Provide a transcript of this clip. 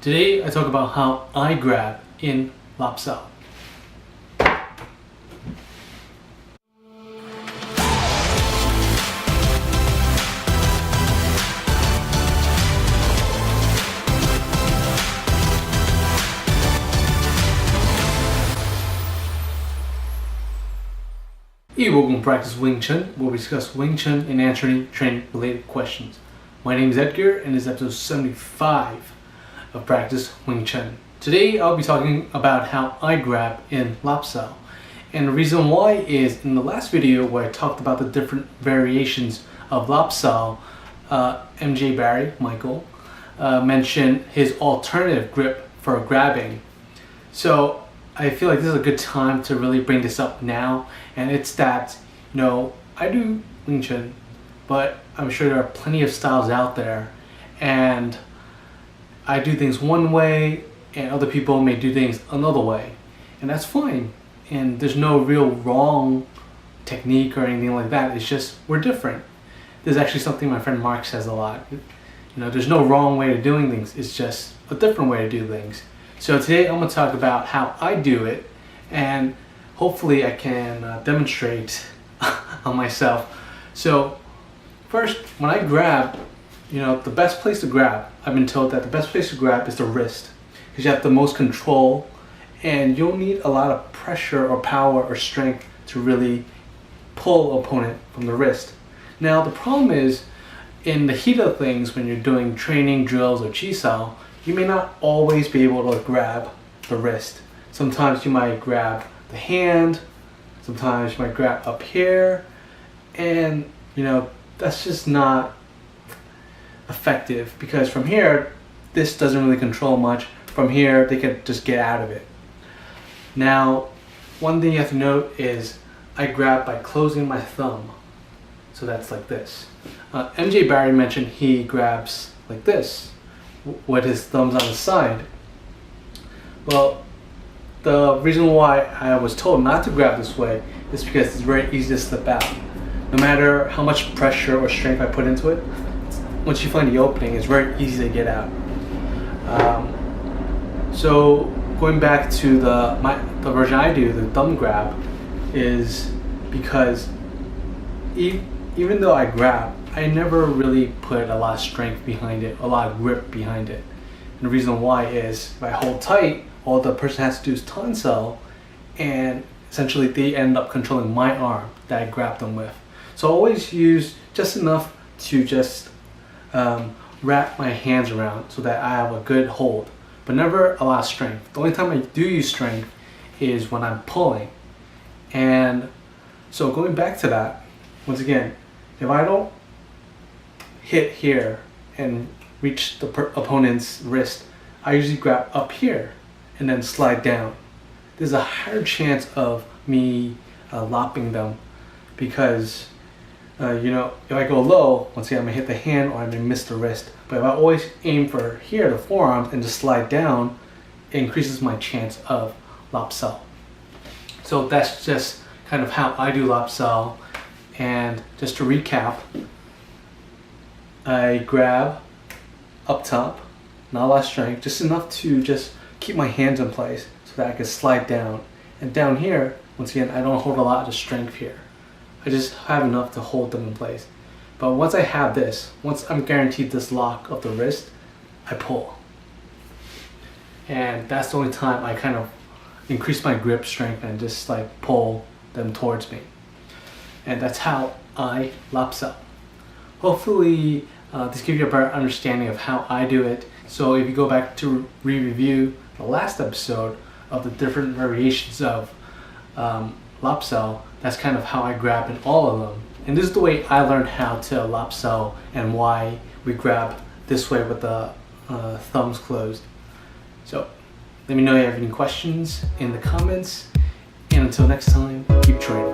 Today I talk about how I grab in Lop Sau. Hey, welcome to Practice Wing Chun, where we discuss Wing Chun and answering training related questions. My name is Edgar and this is episode 75 of Practice Wing Chun. Today I'll be talking about how I grab in Lop Sau. And the reason why is in the last video where I talked about the different variations of Lop Sau, MJ Barry, Michael, mentioned his alternative grip for grabbing. So I feel like this is a good time to really bring this up now, and it's that, I do Wing Chun, but I'm sure there are plenty of styles out there, and I do things one way, and other people may do things another way, and that's fine, and there's no real wrong technique or anything like that. It's just we're different. This is actually something my friend Mark says a lot. There's no wrong way of doing things, it's just a different way to do things. So today I'm going to talk about how I do it, and hopefully I can demonstrate on myself. So first, when I grab, the best place to grab, I've been told that the best place to grab is the wrist, because you have the most control and you'll need a lot of pressure or power or strength to really pull an opponent from the wrist. Now the problem is, in the heat of things, when you're doing training drills or chi sao, you may not always be able to grab the wrist. Sometimes you might grab the hand, sometimes you might grab up here, and that's just not effective, because from here this doesn't really control much. From here they can just get out of it. Now one thing you have to note is I grab by closing my thumb, so that's like this. MJ Barry mentioned he grabs like this with his thumbs on his side. Well, the reason why I was told not to grab this way is because it's very easy to slip out. No matter how much pressure or strength I put into it, once you find the opening, it's very easy to get out. So going back to the version I do, the thumb grab, is because even though I grab, I never really put a lot of strength behind it, a lot of grip behind it. And the reason why is if I hold tight, all the person has to do is tonsile, and essentially they end up controlling my arm that I grab them with. So I always use just enough to just wrap my hands around so that I have a good hold, but never a lot of strength. The only time I do use strength is when I'm pulling. And so going back to that, once again, if I don't hit here and reach the opponent's wrist, I usually grab up here and then slide down. There's a higher chance of me lopping them, because if I go low, once again I'm gonna hit the hand or I'm gonna miss the wrist. But if I always aim for here, the forearms, and just slide down, it increases my chance of Lop Sau. So that's just kind of how I do Lop Sau. And just to recap, I grab up top, not a lot of strength, just enough to just keep my hands in place so that I can slide down. And down here, once again, I don't hold a lot of strength here. I just have enough to hold them in place. But once I have this, once I'm guaranteed this lock of the wrist, I pull. And that's the only time I kind of increase my grip strength and just like pull them towards me. And that's how I Lop Sau. Hopefully this gives you a better understanding of how I do it. So if you go back to re-review the last episode of the different variations of Lop Sau, that's kind of how I grab in all of them. And this is the way I learned how to Lop Sau and why we grab this way with the thumbs closed. So let me know if you have any questions in the comments. And until next time, keep training.